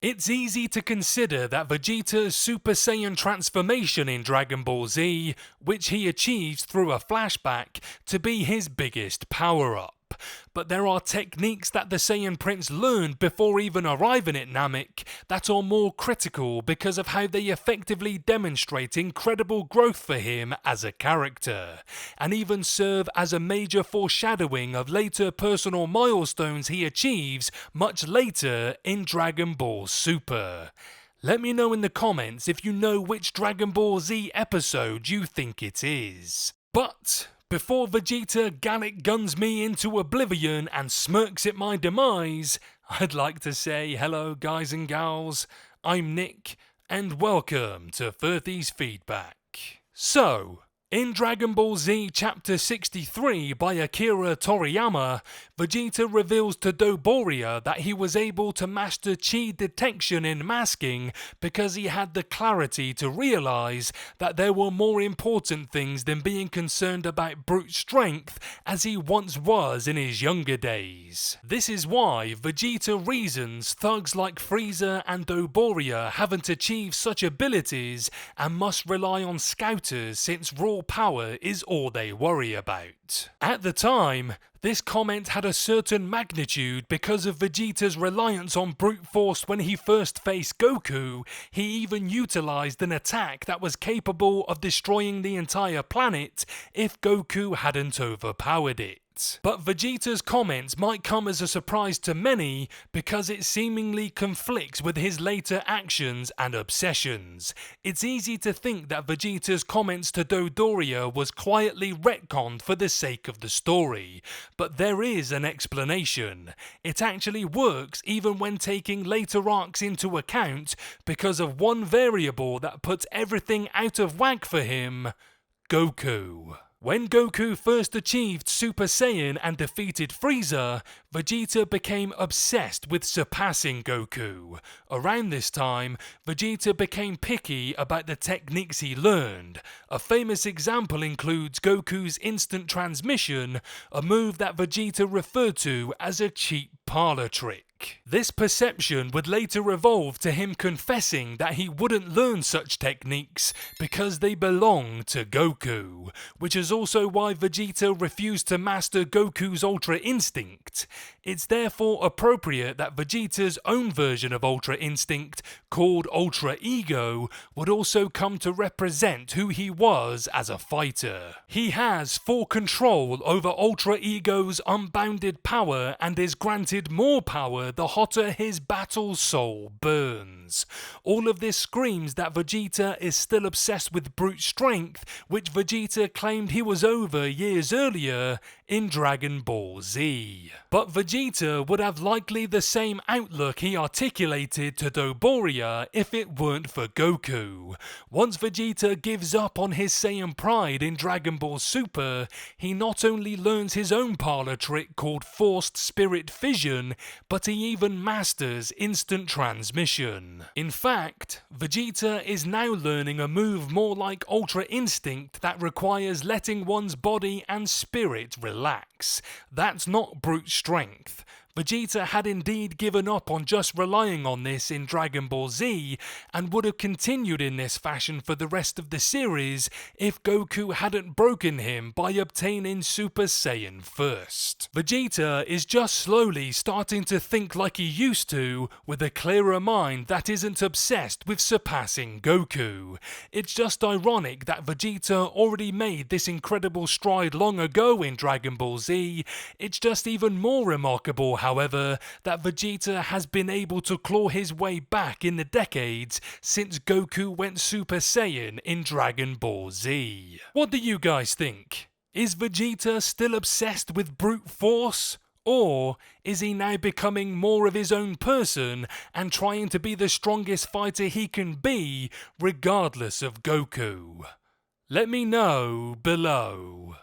It's easy to consider that Vegeta's Super Saiyan transformation in Dragon Ball Z, which he achieves through a flashback, to be his biggest power-up. But there are techniques that the Saiyan Prince learned before even arriving at Namek that are more critical because of how they effectively demonstrate incredible growth for him as a character, and even serve as a major foreshadowing of later personal milestones he achieves much later in Dragon Ball Super. Let me know in the comments if you know which Dragon Ball Z episode you think it is. But before Vegeta Gallic guns me into oblivion and smirks at my demise, I'd like to say hello guys and gals, I'm Nick, and welcome to Furthy's Feedback. So, in Dragon Ball Z Chapter 63 by Akira Toriyama, Vegeta reveals to Doboria that he was able to master chi detection in masking because he had the clarity to realize that there were more important things than being concerned about brute strength as he once was in his younger days. This is why Vegeta reasons thugs like Frieza and Doboria haven't achieved such abilities and must rely on scouters since raw power is all they worry about. At the time, this comment had a certain magnitude because of Vegeta's reliance on brute force when he first faced Goku. He even utilized an attack that was capable of destroying the entire planet if Goku hadn't overpowered it. But Vegeta's comments might come as a surprise to many because it seemingly conflicts with his later actions and obsessions. It's easy to think that Vegeta's comments to Dodoria was quietly retconned for the sake of the story, but there is an explanation. It actually works even when taking later arcs into account because of one variable that puts everything out of whack for him: Goku. When Goku first achieved Super Saiyan and defeated Frieza, Vegeta became obsessed with surpassing Goku. Around this time, Vegeta became picky about the techniques he learned. A famous example includes Goku's instant transmission, a move that Vegeta referred to as a cheap parlor trick. This perception would later evolve to him confessing that he wouldn't learn such techniques because they belong to Goku, which is also why Vegeta refused to master Goku's Ultra Instinct. It's therefore appropriate that Vegeta's own version of Ultra Instinct, called Ultra Ego, would also come to represent who he was as a fighter. He has full control over Ultra Ego's unbounded power and is granted more power the hotter his battle soul burns. All of this screams that Vegeta is still obsessed with brute strength, which Vegeta claimed he was over years earlier in Dragon Ball Z. But Vegeta would have likely the same outlook he articulated to Doboria if it weren't for Goku. Once Vegeta gives up on his Saiyan pride in Dragon Ball Super, he not only learns his own parlor trick called Forced Spirit Fission, but he even masters instant transmission. In fact, Vegeta is now learning a move more like Ultra Instinct that requires letting one's body and spirit relax. That's not brute strength. Vegeta had indeed given up on just relying on this in Dragon Ball Z and would have continued in this fashion for the rest of the series if Goku hadn't broken him by obtaining Super Saiyan first. Vegeta is just slowly starting to think like he used to, with a clearer mind that isn't obsessed with surpassing Goku. It's just ironic that Vegeta already made this incredible stride long ago in Dragon Ball Z. It's just even more remarkable, however, that Vegeta has been able to claw his way back in the decades since Goku went Super Saiyan in Dragon Ball Z. What do you guys think? Is Vegeta still obsessed with brute force? Or is he now becoming more of his own person and trying to be the strongest fighter he can be regardless of Goku? Let me know below.